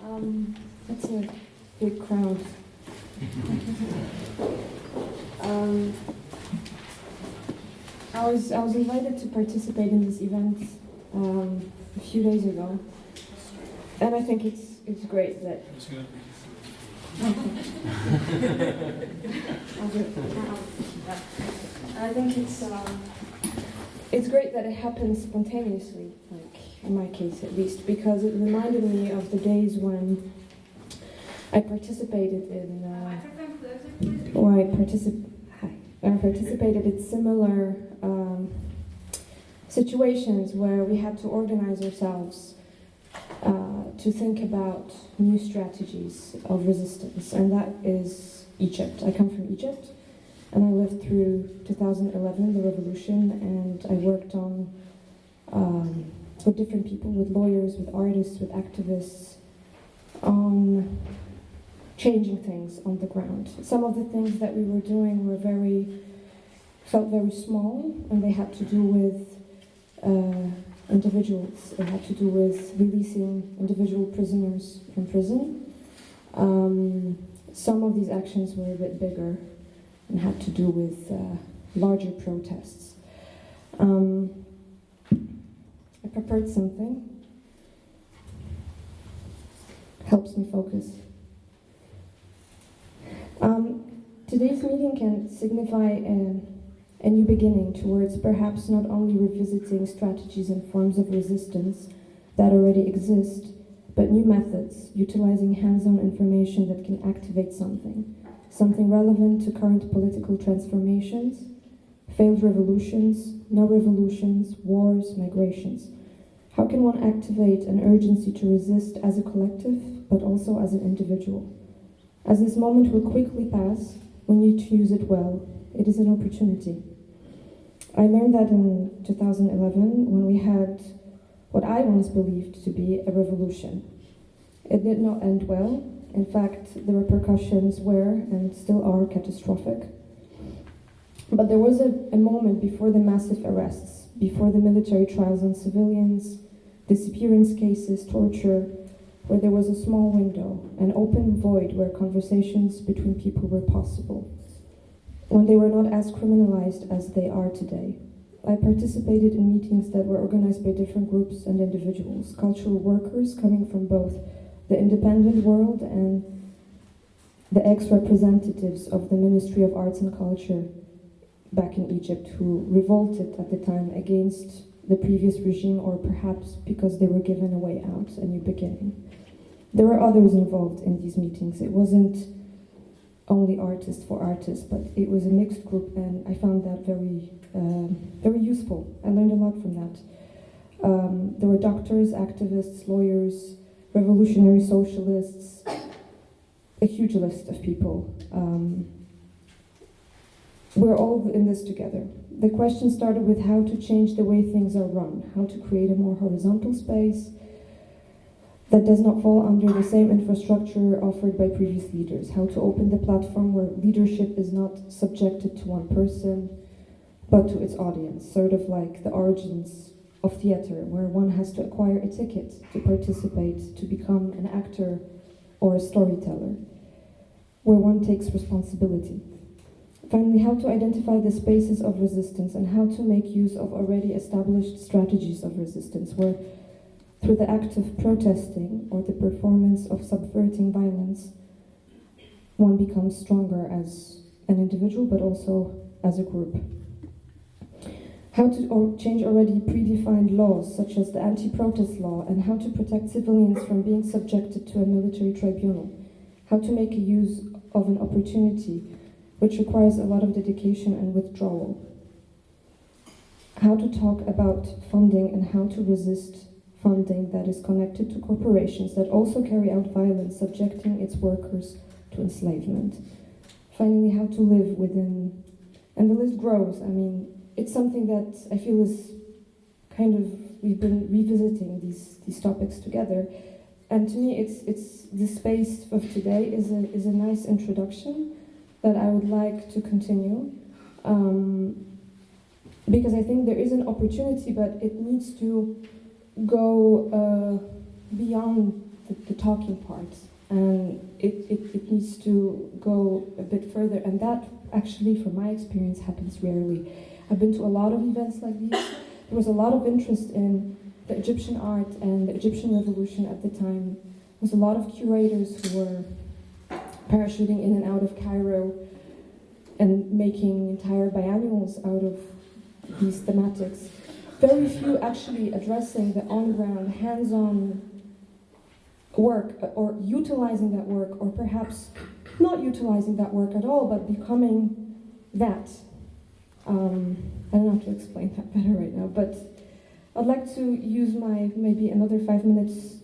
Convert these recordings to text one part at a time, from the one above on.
That's a big crowd. I was invited to participate in this event a few days ago, and I think it's great that. I think it's great that it happens spontaneously, like in my case at least, because it reminded me of the days when I participated in similar situations where we had to organize ourselves to think about new strategies of resistance, and that is Egypt. I come from Egypt, and I lived through 2011, the revolution, and I worked on with different people, with lawyers, with artists, with activists, on changing things on the ground. Some of the things that we were doing felt very small, and they had to do with individuals. It had to do with releasing individual prisoners from prison. Some of these actions were a bit bigger and had to do with larger protests. I prepared something. Helps me focus. Today's meeting can signify a new beginning towards perhaps not only revisiting strategies and forms of resistance that already exist, but new methods, utilizing hands-on information that can activate something relevant to current political transformations, failed revolutions, no revolutions, wars, migrations. How can one activate an urgency to resist as a collective, but also as an individual? As this moment will quickly pass, we need to use it well. It is an opportunity. I learned that in 2011 when we had what I once believed to be a revolution. It did not end well. In fact, the repercussions were and still are catastrophic. But there was a moment before the massive arrests, before the military trials on civilians, disappearance cases, torture, where there was a small window, an open void where conversations between people were possible, when they were not as criminalized as they are today. I participated in meetings that were organized by different groups and individuals, cultural workers coming from both the independent world and the ex-representatives of the Ministry of Arts and Culture back in Egypt, who revolted at the time against the previous regime, or perhaps because they were given a way out, a new beginning. There were others involved in these meetings. It wasn't only artists for artists, but it was a mixed group, and I found that very useful. I learned a lot from that. There were doctors, activists, lawyers, revolutionary socialists, a huge list of people. We're all in this together. The question started with how to change the way things are run, how to create a more horizontal space that does not fall under the same infrastructure offered by previous leaders, how to open the platform where leadership is not subjected to one person, but to its audience, sort of like the origins of theater, where one has to acquire a ticket to participate, to become an actor or a storyteller, where one takes responsibility. Finally, how to identify the spaces of resistance and how to make use of already established strategies of resistance, where through the act of protesting or the performance of subverting violence, one becomes stronger as an individual, but also as a group. How to change already predefined laws, such as the anti-protest law, and how to protect civilians from being subjected to a military tribunal. How to make use of an opportunity which requires a lot of dedication and withdrawal. How to talk about funding and how to resist funding that is connected to corporations that also carry out violence, subjecting its workers to enslavement. Finally, how to live within, and the list grows. I mean, it's something that I feel is kind of, we've been revisiting these topics together. And to me, it's the space of today is a nice introduction that I would like to continue. Because I think there is an opportunity, but it needs to go beyond the talking parts, and it needs to go a bit further, and that actually, from my experience, happens rarely. I've been to a lot of events like these. There was a lot of interest in the Egyptian art and the Egyptian revolution at the time. There was a lot of curators who were parachuting in and out of Cairo and making entire biannuals out of these thematics. Very few actually addressing the on-ground, hands-on work, or utilizing that work, or perhaps not utilizing that work at all, but becoming that. I don't know how to explain that better right now, but I'd like to use my maybe another 5 minutes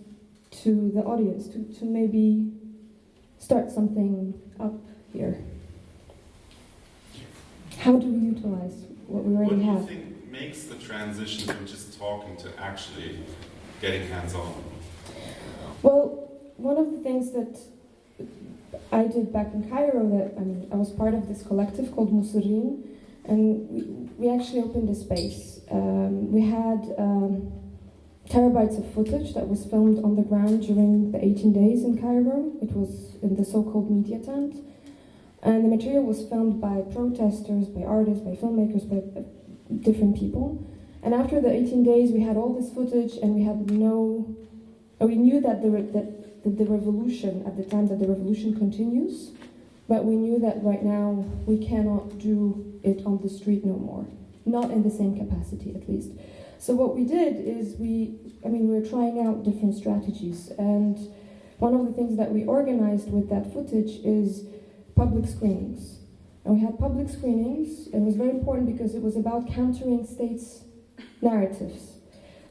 to the audience to maybe start something up here. How do we utilize what we already have? What do you think makes the transition from just talking to actually getting hands-on? Well, one of the things that I did back in Cairo, I was part of this collective called Musirin, and we actually opened a space. We had terabytes of footage that was filmed on the ground during the 18 days in Cairo. It was in the so-called media tent. And the material was filmed by protesters, by artists, by filmmakers, by different people. And after the 18 days, we had all this footage, and we knew that the revolution, at the time that the revolution continues, but we knew that right now we cannot do it on the street no more. Not in the same capacity, at least. So what we did is we were trying out different strategies. And one of the things that we organized with that footage is public screenings. And we had public screenings, and it was very important because it was about countering states' narratives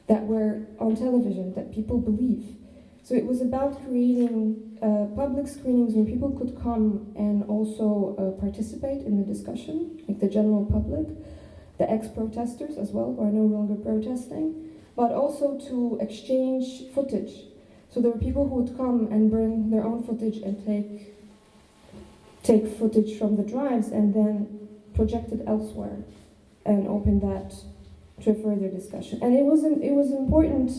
that were on television, that people believe. So it was about creating public screenings where people could come and also participate in the discussion, like the general public, the ex-protesters as well, who are no longer protesting, but also to exchange footage. So there were people who would come and bring their own footage and take footage from the drives and then project it elsewhere and open that to a further discussion. And it was an important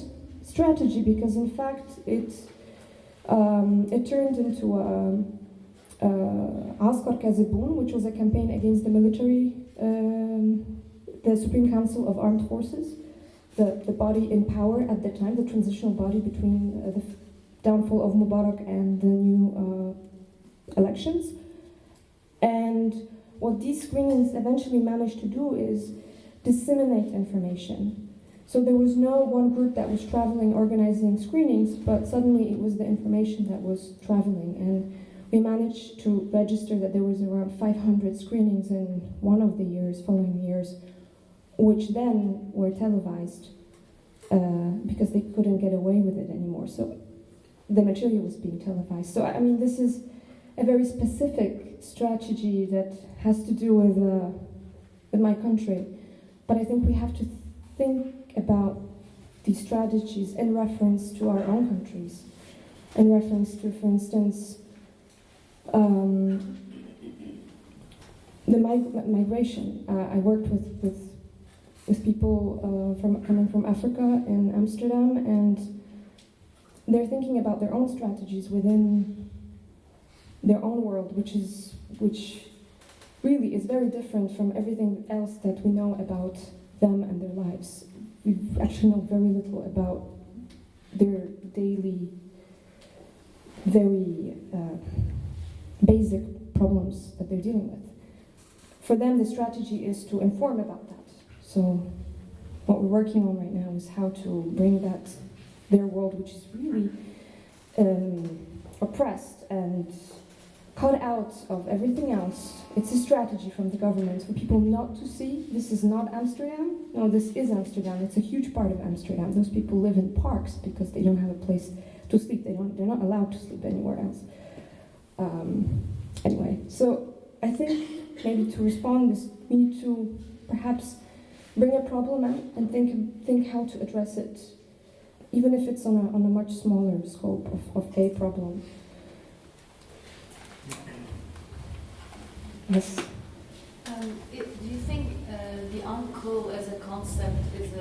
strategy because, in fact, it turned into Askar Kazibun, which was a campaign against the military, the Supreme Council of Armed Forces, the body in power at the time, the transitional body between the downfall of Mubarak and the new elections. And what these screenings eventually managed to do is disseminate information. So there was no one group that was traveling, organizing screenings, but suddenly it was the information that was traveling. And we managed to register that there was around 500 screenings in one of the following years, which then were televised because they couldn't get away with it anymore. So the material was being televised. So this is a very specific strategy that has to do with my country. But I think we have to think about these strategies in reference to our own countries, in reference to, for instance, the migration. I worked with people coming from Africa in Amsterdam, and they're thinking about their own strategies within their own world, which really is very different from everything else that we know about them and their lives. We actually know very little about their daily, very basic problems that they're dealing with. For them, the strategy is to inform about that. So what we're working on right now is how to bring their world, which is really oppressed and cut out of everything else. It's a strategy from the government for people not to see. This is not Amsterdam. No, this is Amsterdam. It's a huge part of Amsterdam. Those people live in parks because they don't have a place to sleep. They're not allowed to sleep anywhere else. Anyway, so I think maybe to respond is we need to perhaps bring a problem out and think how to address it, even if it's on a much smaller scope of a problem. Yes. Do you think the uncle as a concept is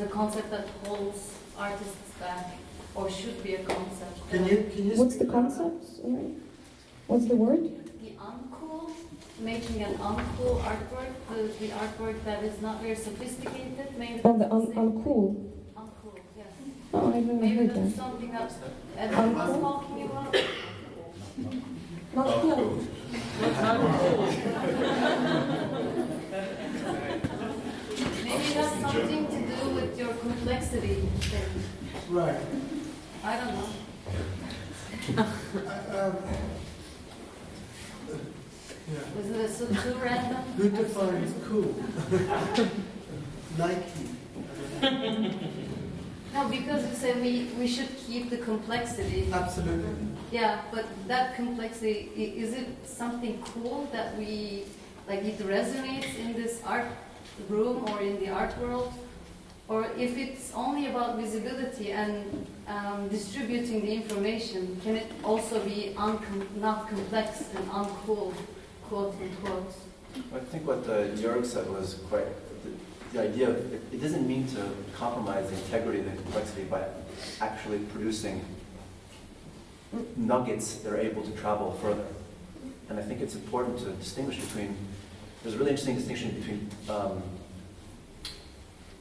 a concept that holds artists back or should be a concept. Can you What's speak the louder? concept? Sorry. What's the word? The uncool, making an uncool artwork, the artwork that is not very sophisticated, maybe Oh, the that's the same uncool. thing. Uncool, yes. Oh, I've never Maybe heard that's that. something that everyone was Uncool? talking about. Not Oh, cool. cool. Maybe it has something to do with your complexity thing. Right. I don't know. Yeah. Was it so too random? Who defines cool? Nike. No, because you say we should keep the complexity. Absolutely. Yeah, but that complexity, is it something cool that we, like it resonates in this art room or in the art world? Or if it's only about visibility and distributing the information, can it also be not complex and uncool, quote unquote? I think what Jörg said was quite, the idea of, it doesn't mean to compromise the integrity and the complexity by actually producing nuggets that are able to travel further. And I think it's important to distinguish between, there's a really interesting distinction between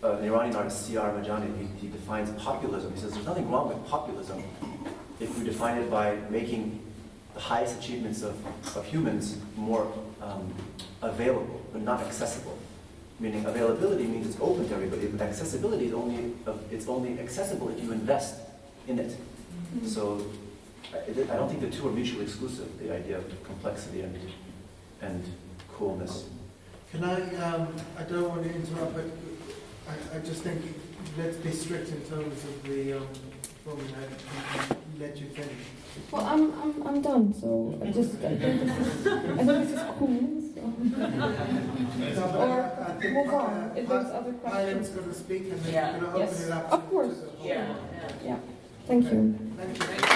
an Iranian artist, C.R. Majani, he defines populism. He says there's nothing wrong with populism if we define it by making the highest achievements of humans more available, but not accessible. Meaning availability means it's open to everybody, but accessibility is it's only accessible if you invest in it. Mm-hmm. So I don't think the two are mutually exclusive, the idea of complexity and coolness. Can I don't want to interrupt, but I just think let's be strict in terms of the format and let you finish. Well, I'm done. So I think this is cool. So. Or move on if there's other Ireland's questions. going to speak and then Yeah. you're going to Yes. open it up Of course. to the whole. Yeah. Yeah. Thank you. Thank you.